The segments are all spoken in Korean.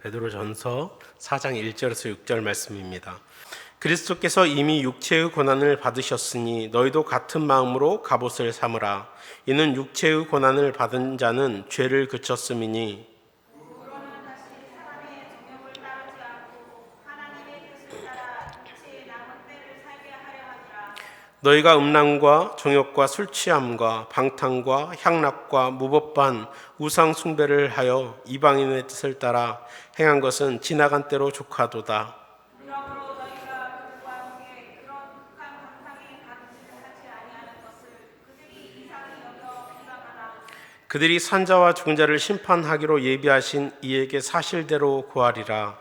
베드로전서 4장 1절에서 6절 말씀입니다. 그리스도께서 이미 육체의 고난을 받으셨으니 너희도 같은 마음으로 갑옷을 삼으라. 이는 육체의 고난을 받은 자는 죄를 그쳤음이니 너희가 음란과 종욕과 술취함과 방탕과 향락과 무법반 우상 숭배를 하여 이방인의 뜻을 따라 행한 것은 지나간 때로 족하도다. 그러므로 너희가 그들과 함께 그런 극한 방탕의 가르침을 하지 아니하는 것을 그들이 이상히 여겨 비방하라. 그들이 산자와 죽은 자를 심판하기로 예비하신 이에게 사실대로 구하리라.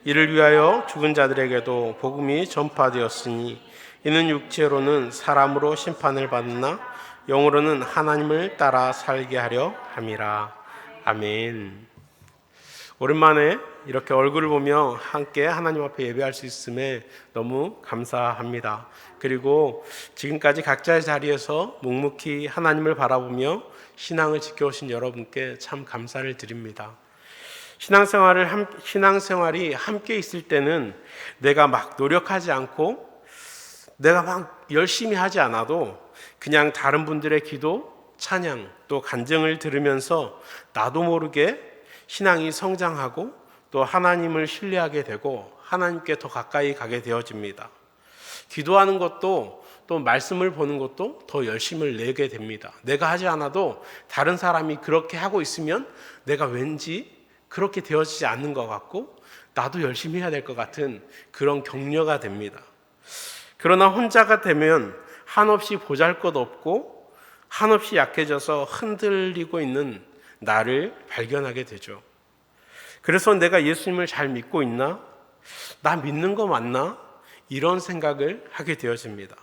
이를 위하여 죽은 자들에게도 복음이 전파되었으니 이는 육체로는 사람으로 심판을 받으나 영으로는 하나님을 따라 살게 하려 함이라. 아멘. 오랜만에 이렇게 얼굴을 보며 함께 하나님 앞에 예배할 수 있음에 너무 감사합니다. 그리고 지금까지 각자의 자리에서 묵묵히 하나님을 바라보며 신앙을 지켜오신 여러분께 참 감사를 드립니다. 신앙생활이 함께 있을 때는 내가 막 노력하지 않고 내가 막 열심히 하지 않아도 그냥 다른 분들의 기도, 찬양, 또 간증을 들으면서 나도 모르게 신앙이 성장하고 또 하나님을 신뢰하게 되고 하나님께 더 가까이 가게 되어집니다. 기도하는 것도 또 말씀을 보는 것도 더 열심을 내게 됩니다. 내가 하지 않아도 다른 사람이 그렇게 하고 있으면 내가 왠지 그렇게 되어지지 않는 것 같고 나도 열심히 해야 될 것 같은 그런 격려가 됩니다. 그러나 혼자가 되면 한없이 보잘것없고 한없이 약해져서 흔들리고 있는 나를 발견하게 되죠. 그래서 내가 예수님을 잘 믿고 있나? 나 믿는 거 맞나? 이런 생각을 하게 되어집니다.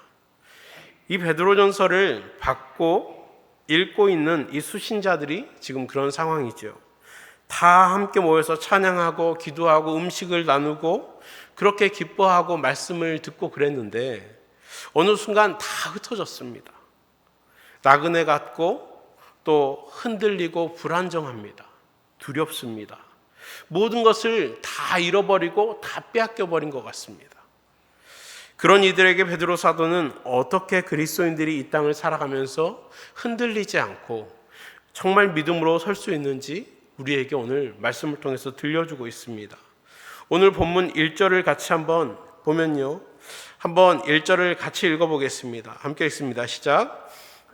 이 베드로전서를 읽고 있는 이 수신자들이 지금 그런 상황이죠. 다 함께 모여서 찬양하고 기도하고 음식을 나누고 그렇게 기뻐하고 말씀을 듣고 그랬는데 어느 순간 다 흩어졌습니다. 나그네 같고 또 흔들리고 불안정합니다. 두렵습니다. 모든 것을 다 잃어버리고 다 빼앗겨버린 것 같습니다. 그런 이들에게 베드로 사도는 어떻게 그리스도인들이 이 땅을 살아가면서 흔들리지 않고 정말 믿음으로 설 수 있는지 우리에게 오늘 말씀을 통해서 들려주고 있습니다. 오늘 본문 1절을 같이 한번 보면요. 한번 1절을 같이 읽어보겠습니다. 함께 읽습니다. 시작.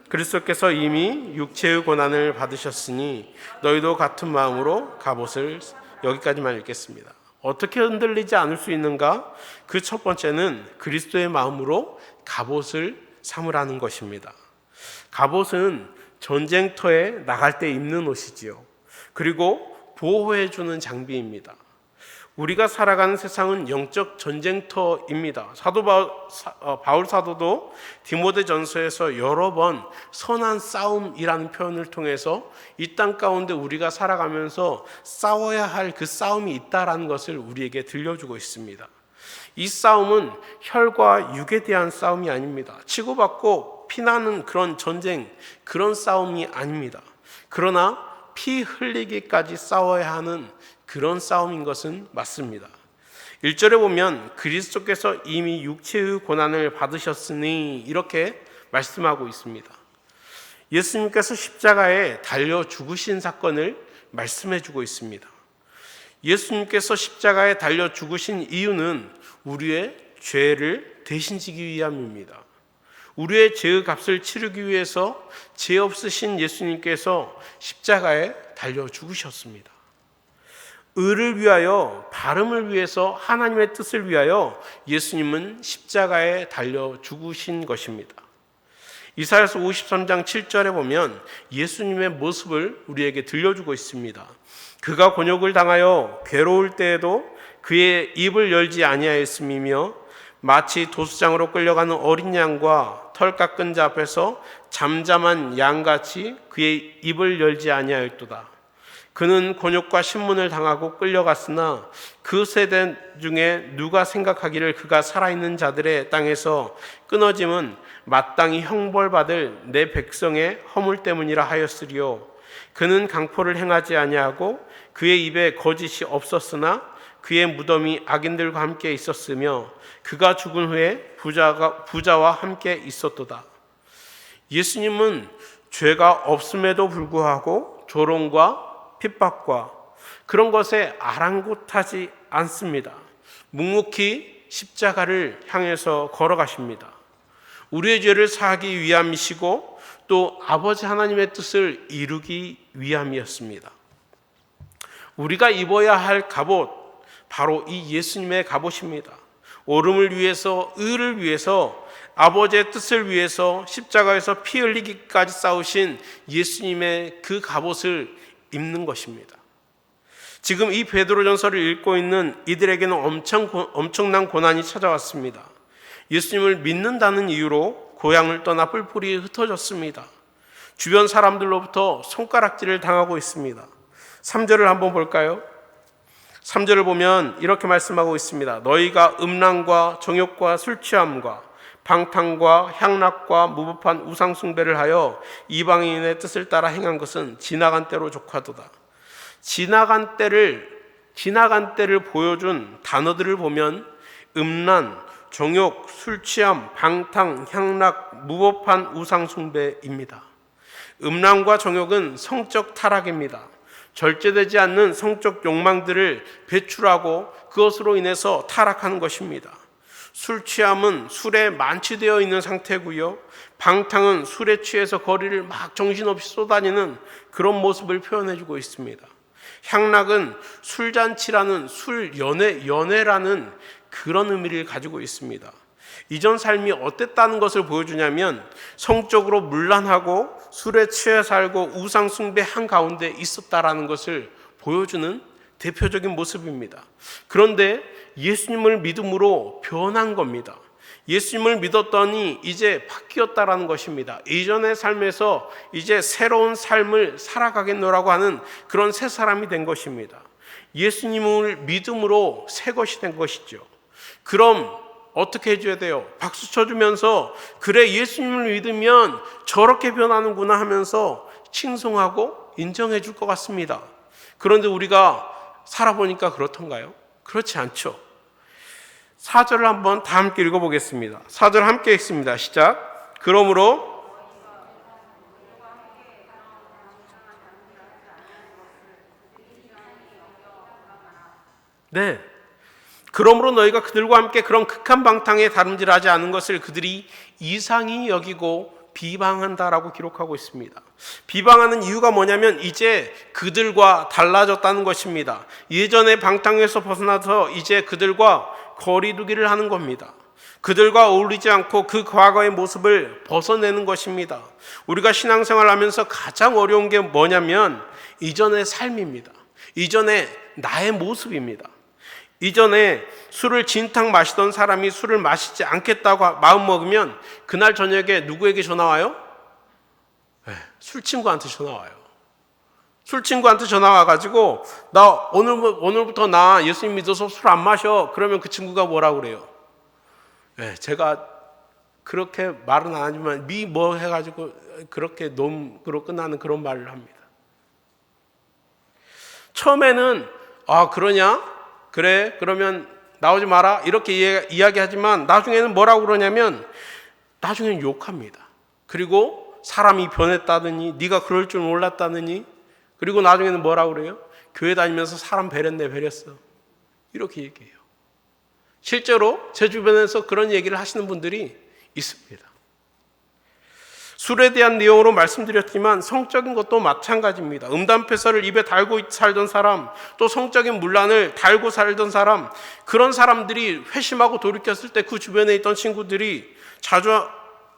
그리스도께서 이미 육체의 고난을 받으셨으니 너희도 같은 마음으로 갑옷을 여기까지만 읽겠습니다. 어떻게 흔들리지 않을 수 있는가? 그 첫 번째는 그리스도의 마음으로 갑옷을 삼으라는 것입니다. 갑옷은 전쟁터에 나갈 때 입는 옷이지요. 그리고 보호해주는 장비입니다. 우리가 살아가는 세상은 영적 전쟁터입니다. 사도 바울 사도도 디모데전서에서 여러 번 선한 싸움이라는 표현을 통해서 이 땅 가운데 우리가 살아가면서 싸워야 할 그 싸움이 있다라는 것을 우리에게 들려주고 있습니다. 이 싸움은 혈과 육에 대한 싸움이 아닙니다. 치고받고 피나는 그런 전쟁, 그런 싸움이 아닙니다. 그러나 피 흘리기까지 싸워야 하는 그런 싸움인 것은 맞습니다. 1절에 보면 그리스도께서 이미 육체의 고난을 받으셨으니 이렇게 말씀하고 있습니다. 예수님께서 십자가에 달려 죽으신 사건을 말씀해 주고 있습니다. 예수님께서 십자가에 달려 죽으신 이유는 우리의 죄를 대신 지기 위함입니다. 우리의 죄의 값을 치르기 위해서 죄 없으신 예수님께서 십자가에 달려 죽으셨습니다. 의를 위하여, 바름을 위해서, 하나님의 뜻을 위하여 예수님은 십자가에 달려 죽으신 것입니다. 이사야서 53장 7절에 보면 예수님의 모습을 우리에게 들려주고 있습니다. 그가 곤욕을 당하여 괴로울 때에도 그의 입을 열지 아니하였음이며 마치 도수장으로 끌려가는 어린 양과 털 깎은 자 앞에서 잠잠한 양같이 그의 입을 열지 아니하였도다. 그는 곤욕과 신문을 당하고 끌려갔으나 그 세대 중에 누가 생각하기를 그가 살아있는 자들의 땅에서 끊어짐은 마땅히 형벌받을 내 백성의 허물 때문이라 하였으리요. 그는 강포를 행하지 아니하고 그의 입에 거짓이 없었으나 그의 무덤이 악인들과 함께 있었으며 그가 죽은 후에 부자와 함께 있었도다. 예수님은 죄가 없음에도 불구하고 조롱과 핍박과 그런 것에 아랑곳하지 않습니다. 묵묵히 십자가를 향해서 걸어가십니다. 우리의 죄를 사하기 위함이시고 또 아버지 하나님의 뜻을 이루기 위함이었습니다. 우리가 입어야 할 갑옷, 바로 이 예수님의 갑옷입니다. 옳음을 위해서, 의를 위해서, 아버지의 뜻을 위해서 십자가에서 피 흘리기까지 싸우신 예수님의 그 갑옷을 입는 것입니다. 지금 이 베드로전서를 읽고 있는 이들에게는 엄청난 고난이 찾아왔습니다. 예수님을 믿는다는 이유로 고향을 떠나 뿔뿔이 흩어졌습니다. 주변 사람들로부터 손가락질을 당하고 있습니다. 3절을 한번 볼까요? 3절을 보면 이렇게 말씀하고 있습니다. 너희가 음란과 정욕과 술취함과 방탕과 향락과 무법한 우상숭배를 하여 이방인의 뜻을 따라 행한 것은 지나간 때로 족하도다. 지나간 때를 보여준 단어들을 보면 음란, 정욕, 술취함, 방탕, 향락, 무법한 우상숭배입니다. 음란과 정욕은 성적 타락입니다. 절제되지 않는 성적 욕망들을 배출하고 그것으로 인해서 타락하는 것입니다. 술 취함은 술에 만취되어 있는 상태고요. 방탕은 술에 취해서 거리를 막 정신없이 쏘다니는 그런 모습을 표현해주고 있습니다. 향락은 술잔치라는 연애라는 그런 의미를 가지고 있습니다. 이전 삶이 어땠다는 것을 보여주냐면 성적으로 문란하고 술에 취해 살고 우상 숭배한 가운데 있었다라는 것을 보여주는 대표적인 모습입니다. 그런데 예수님을 믿음으로 변한 겁니다. 예수님을 믿었더니 이제 바뀌었다라는 것입니다. 이전의 삶에서 이제 새로운 삶을 살아가겠노라고 하는 그런 새 사람이 된 것입니다. 예수님을 믿음으로 새 것이 된 것이죠. 그럼 어떻게 해줘야 돼요? 박수 쳐주면서 그래 예수님을 믿으면 저렇게 변하는구나 하면서 칭송하고 인정해 줄 것 같습니다. 그런데 우리가 살아보니까 그렇던가요? 그렇지 않죠. 4절을 한번 다 함께 읽어보겠습니다. 4절 함께 읽습니다. 시작. 그러므로 그러므로 너희가 그들과 함께 그런 극한 방탕에 다름질하지 않은 것을 그들이 이상히 여기고 비방한다라고 기록하고 있습니다. 비방하는 이유가 뭐냐면 이제 그들과 달라졌다는 것입니다. 예전의 방탕에서 벗어나서 이제 그들과 거리두기를 하는 겁니다. 그들과 어울리지 않고 그 과거의 모습을 벗어내는 것입니다. 우리가 신앙생활을 하면서 가장 어려운 게 뭐냐면 이전의 삶입니다. 이전의 나의 모습입니다. 이전에 술을 진탕 마시던 사람이 술을 마시지 않겠다고 마음먹으면 그날 저녁에 누구에게 전화 와요? 술 친구한테 전화 와요. 술 친구한테 전화 와가지고 나 오늘부터 나 예수님 믿어서 술 안 마셔. 그러면 그 친구가 뭐라고 그래요? 제가 그렇게 말은 안 하지만 뭐 해가지고 그렇게 놈으로 끝나는 그런 말을 합니다. 처음에는 그러냐? 그래 그러면 나오지 마라 이렇게 이야기하지만 나중에는 뭐라고 그러냐면 나중에는 욕합니다. 그리고 사람이 변했다느니 네가 그럴 줄 몰랐다느니 그리고 나중에는 뭐라고 그래요? 교회 다니면서 사람 배렸네 배렸어 이렇게 얘기해요. 실제로 제 주변에서 그런 얘기를 하시는 분들이 있습니다. 술에 대한 내용으로 말씀드렸지만 성적인 것도 마찬가지입니다. 음담패설을 입에 달고 살던 사람, 또 성적인 문란을 달고 살던 사람, 그런 사람들이 회심하고 돌이켰을 때 그 주변에 있던 친구들이 자주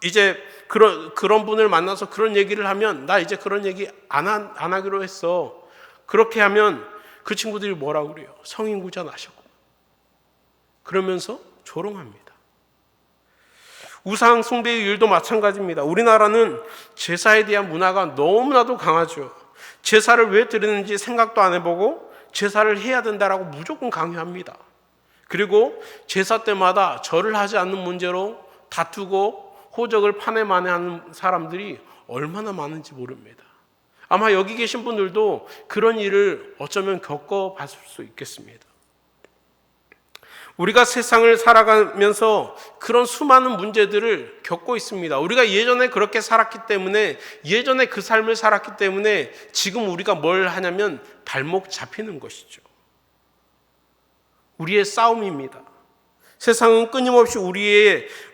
이제 그런 분을 만나서 그런 얘기를 하면 나 이제 그런 얘기 안 하기로 했어. 그렇게 하면 그 친구들이 뭐라고 그래요? 성인구자 나셨고 그러면서 조롱합니다. 우상 숭배의 일도 마찬가지입니다. 우리나라는 제사에 대한 문화가 너무나도 강하죠. 제사를 왜 드리는지 생각도 안 해보고 제사를 해야 된다라고 무조건 강요합니다. 그리고 제사 때마다 절을 하지 않는 문제로 다투고 호적을 파내만해하는 사람들이 얼마나 많은지 모릅니다. 아마 여기 계신 분들도 그런 일을 어쩌면 겪어봤을 수 있겠습니다. 우리가 세상을 살아가면서 그런 수많은 문제들을 겪고 있습니다. 우리가 예전에 그렇게 살았기 때문에, 예전에 그 삶을 살았기 때문에 지금 우리가 뭘 하냐면 발목 잡히는 것이죠. 우리의 싸움입니다. 세상은 끊임없이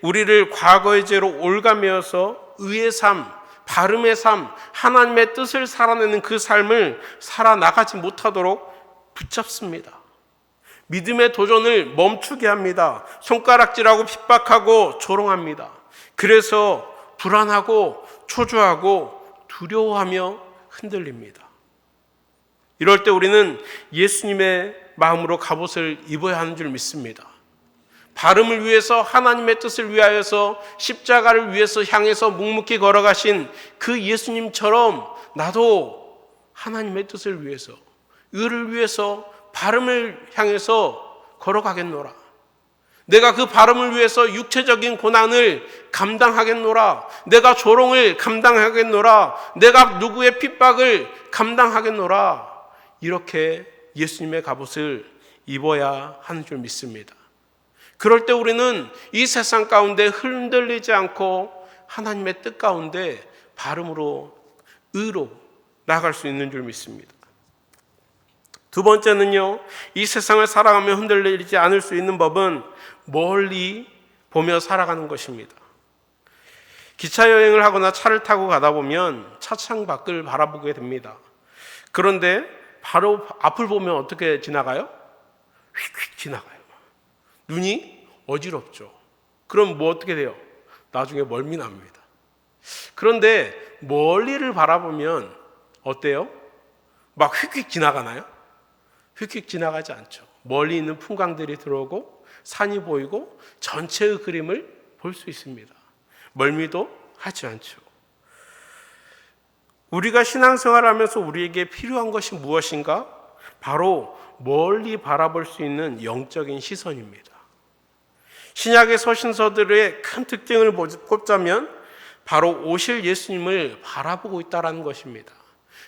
우리를 과거의 죄로 올가매어서 의의 삶, 바름의 삶, 하나님의 뜻을 살아내는 그 삶을 살아나가지 못하도록 붙잡습니다. 믿음의 도전을 멈추게 합니다. 손가락질하고 핍박하고 조롱합니다. 그래서 불안하고 초조하고 두려워하며 흔들립니다. 이럴 때 우리는 예수님의 마음으로 갑옷을 입어야 하는 줄 믿습니다. 바름을 위해서, 하나님의 뜻을 위하여서, 십자가를 위해서 향해서 묵묵히 걸어가신 그 예수님처럼 나도 하나님의 뜻을 위해서, 의를 위해서 바름을 향해서 걸어가겠노라. 내가 그 바름을 위해서 육체적인 고난을 감당하겠노라. 내가 조롱을 감당하겠노라. 내가 누구의 핍박을 감당하겠노라. 이렇게 예수님의 갑옷을 입어야 하는 줄 믿습니다. 그럴 때 우리는 이 세상 가운데 흔들리지 않고 하나님의 뜻 가운데 바름으로, 의로 나아갈 수 있는 줄 믿습니다. 두 번째는요, 이 세상을 살아가며 흔들리지 않을 수 있는 법은 멀리 보며 살아가는 것입니다. 기차 여행을 하거나 차를 타고 가다 보면 차창 밖을 바라보게 됩니다. 그런데 바로 앞을 보면 어떻게 지나가요? 휙휙 지나가요. 눈이 어지럽죠. 그럼 뭐 어떻게 돼요? 나중에 멀미 납니다. 그런데 멀리를 바라보면 어때요? 막 휙휙 지나가나요? 휙휙 지나가지 않죠. 멀리 있는 풍광들이 들어오고 산이 보이고 전체의 그림을 볼 수 있습니다. 멀미도 하지 않죠. 우리가 신앙생활을 하면서 우리에게 필요한 것이 무엇인가? 바로 멀리 바라볼 수 있는 영적인 시선입니다. 신약의 서신서들의 큰 특징을 꼽자면 바로 오실 예수님을 바라보고 있다는 것입니다.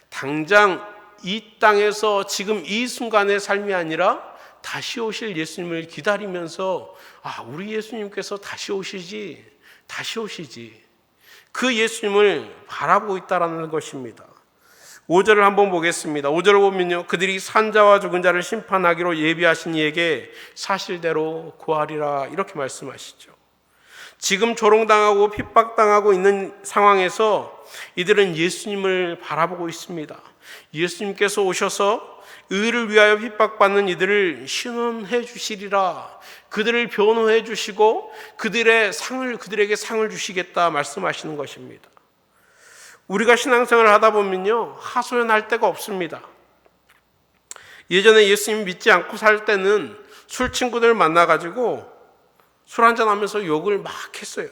당장 이 땅에서 지금 이 순간의 삶이 아니라 다시 오실 예수님을 기다리면서 우리 예수님께서 다시 오시지 그 예수님을 바라보고 있다는 것입니다. 5절을 한번 보겠습니다. 5절을 보면요, 그들이 산자와 죽은 자를 심판하기로 예비하신 이에게 사실대로 구하리라, 이렇게 말씀하시죠. 지금 조롱당하고 핍박당하고 있는 상황에서 이들은 예수님을 바라보고 있습니다. 예수님께서 오셔서 의를 위하여 핍박받는 이들을 신원해 주시리라, 그들을 변호해 주시고 그들에게 상을 주시겠다 말씀하시는 것입니다. 우리가 신앙생활을 하다 보면요, 하소연할 데가 없습니다. 예전에 예수님 믿지 않고 살 때는 술 친구들 만나가지고 술 한잔 하면서 욕을 막 했어요.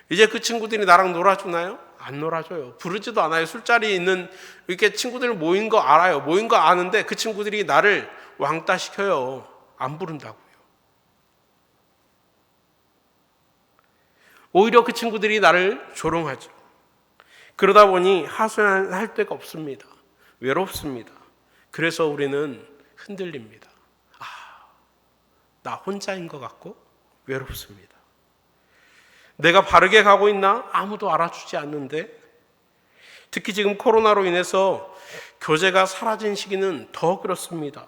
이제 그 친구들이 나랑 놀아주나요? 안 놀아줘요. 부르지도 않아요. 술자리에 있는 이렇게 친구들 모인 거 알아요. 모인 거 아는데 그 친구들이 나를 왕따 시켜요. 안 부른다고요. 오히려 그 친구들이 나를 조롱하죠. 그러다 보니 하소연할 데가 없습니다. 외롭습니다. 그래서 우리는 흔들립니다. 나 혼자인 것 같고 외롭습니다. 내가 바르게 가고 있나? 아무도 알아주지 않는데. 특히 지금 코로나로 인해서 교제가 사라진 시기는 더 그렇습니다.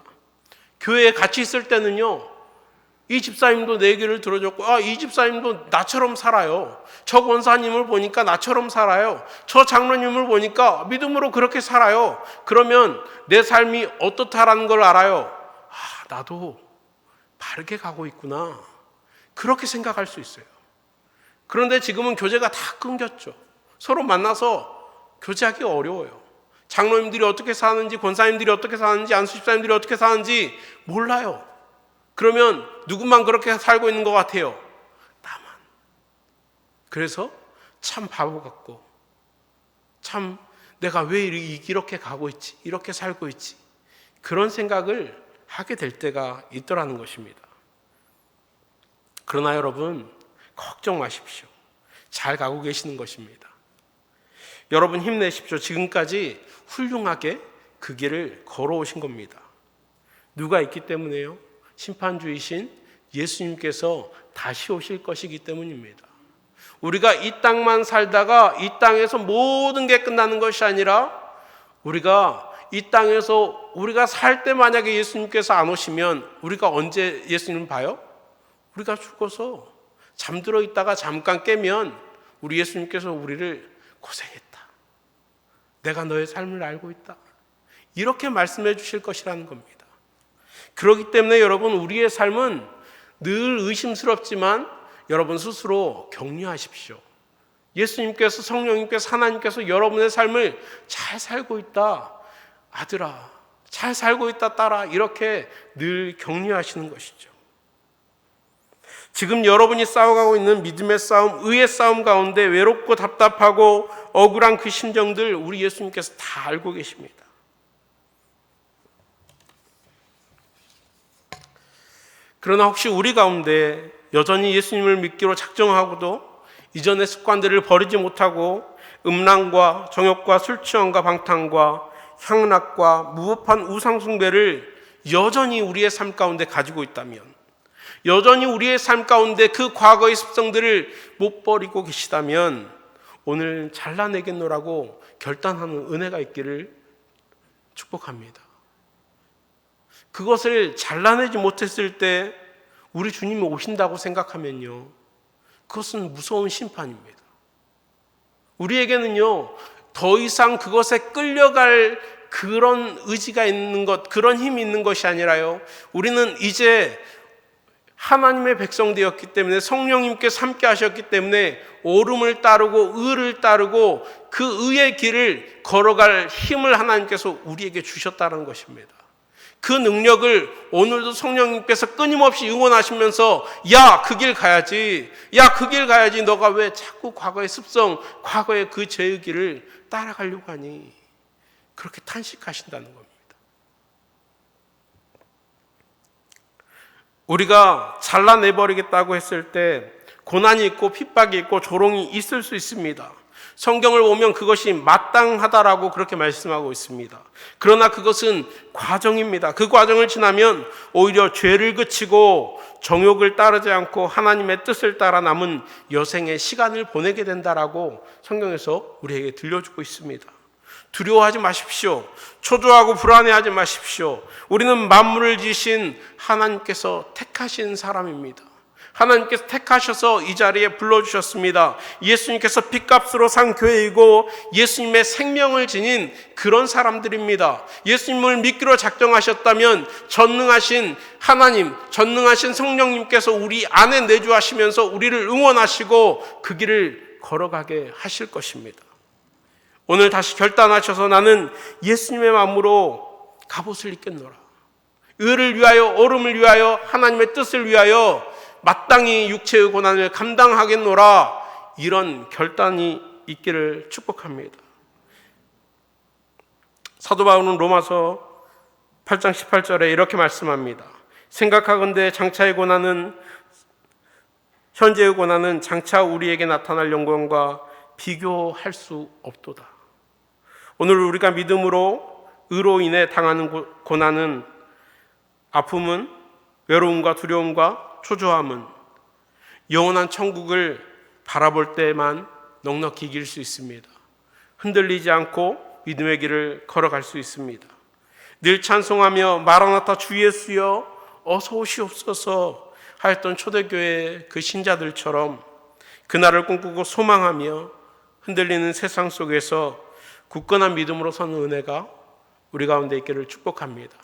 교회에 같이 있을 때는요, 이 집사님도 내 얘기를 들어줬고, 이 집사님도 나처럼 살아요. 저 권사님을 보니까 나처럼 살아요. 저 장로님을 보니까 믿음으로 그렇게 살아요. 그러면 내 삶이 어떻다라는 걸 알아요. 나도 바르게 가고 있구나, 그렇게 생각할 수 있어요. 그런데 지금은 교제가 다 끊겼죠. 서로 만나서 교제하기 어려워요. 장로님들이 어떻게 사는지, 권사님들이 어떻게 사는지, 안수집사님들이 어떻게 사는지 몰라요. 그러면 누구만 그렇게 살고 있는 것 같아요? 나만. 그래서 참 바보 같고, 참 내가 왜 이렇게 가고 있지, 이렇게 살고 있지, 그런 생각을 하게 될 때가 있더라는 것입니다. 그러나 여러분, 걱정 마십시오. 잘 가고 계시는 것입니다. 여러분 힘내십시오. 지금까지 훌륭하게 그 길을 걸어오신 겁니다. 누가 있기 때문에요? 심판주이신 예수님께서 다시 오실 것이기 때문입니다. 우리가 이 땅만 살다가 이 땅에서 모든 게 끝나는 것이 아니라 우리가 이 땅에서 우리가 살 때 만약에 예수님께서 안 오시면 우리가 언제 예수님을 봐요? 우리가 죽어서 잠들어 있다가 잠깐 깨면 우리 예수님께서 우리를 고생했다. 내가 너의 삶을 알고 있다. 이렇게 말씀해 주실 것이라는 겁니다. 그렇기 때문에 여러분 우리의 삶은 늘 의심스럽지만 여러분 스스로 격려하십시오. 예수님께서 성령님께서 하나님께서 여러분의 삶을 잘 살고 있다. 아들아, 잘 살고 있다 딸아. 이렇게 늘 격려하시는 것이죠. 지금 여러분이 싸워가고 있는 믿음의 싸움, 의의 싸움 가운데 외롭고 답답하고 억울한 그 심정들 우리 예수님께서 다 알고 계십니다. 그러나 혹시 우리 가운데 여전히 예수님을 믿기로 작정하고도 이전의 습관들을 버리지 못하고 음란과 정욕과 술 취함과 방탕과 향락과 무법한 우상숭배를 여전히 우리의 삶 가운데 가지고 있다면, 여전히 우리의 삶 가운데 그 과거의 습성들을 못 버리고 계시다면 오늘 잘라내겠노라고 결단하는 은혜가 있기를 축복합니다. 그것을 잘라내지 못했을 때 우리 주님이 오신다고 생각하면요, 그것은 무서운 심판입니다. 우리에게는요, 더 이상 그것에 끌려갈 그런 의지가 있는 것, 그런 힘이 있는 것이 아니라요, 우리는 이제 하나님의 백성 되었기 때문에, 성령님께서 함께 하셨기 때문에 옳음을 따르고 의를 따르고 그 의의 길을 걸어갈 힘을 하나님께서 우리에게 주셨다는 것입니다. 그 능력을 오늘도 성령님께서 끊임없이 응원하시면서 야, 그 길 가야지. 야, 그 길 가야지. 너가 왜 자꾸 과거의 습성, 과거의 그 죄의 길을 따라가려고 하니? 그렇게 탄식하신다는 겁니다. 우리가 잘라내버리겠다고 했을 때 고난이 있고 핍박이 있고 조롱이 있을 수 있습니다. 성경을 보면 그것이 마땅하다라고 그렇게 말씀하고 있습니다. 그러나 그것은 과정입니다. 그 과정을 지나면 오히려 죄를 그치고 정욕을 따르지 않고 하나님의 뜻을 따라 남은 여생의 시간을 보내게 된다라고 성경에서 우리에게 들려주고 있습니다. 두려워하지 마십시오. 초조하고 불안해하지 마십시오. 우리는 만물을 지으신 하나님께서 택하신 사람입니다. 하나님께서 택하셔서 이 자리에 불러주셨습니다. 예수님께서 핏값으로 산 교회이고 예수님의 생명을 지닌 그런 사람들입니다. 예수님을 믿기로 작정하셨다면 전능하신 하나님, 전능하신 성령님께서 우리 안에 내주하시면서 우리를 응원하시고 그 길을 걸어가게 하실 것입니다. 오늘 다시 결단하셔서 나는 예수님의 마음으로 갑옷을 입겠노라. 의를 위하여, 옳음을 위하여, 하나님의 뜻을 위하여 마땅히 육체의 고난을 감당하겠노라. 이런 결단이 있기를 축복합니다. 사도 바울은 로마서 8장 18절에 이렇게 말씀합니다. 생각하건대 장차의 고난은, 현재의 고난은 장차 우리에게 나타날 영광과 비교할 수 없도다. 오늘 우리가 믿음으로 의로 인해 당하는 고난은, 아픔은, 외로움과 두려움과 초조함은 영원한 천국을 바라볼 때만 넉넉히 이길 수 있습니다. 흔들리지 않고 믿음의 길을 걸어갈 수 있습니다. 늘 찬송하며 마라나타 주 예수여 어서 오시옵소서 하였던 초대교회 그 신자들처럼 그날을 꿈꾸고 소망하며 흔들리는 세상 속에서 굳건한 믿음으로 서는 은혜가 우리 가운데 있기를 축복합니다.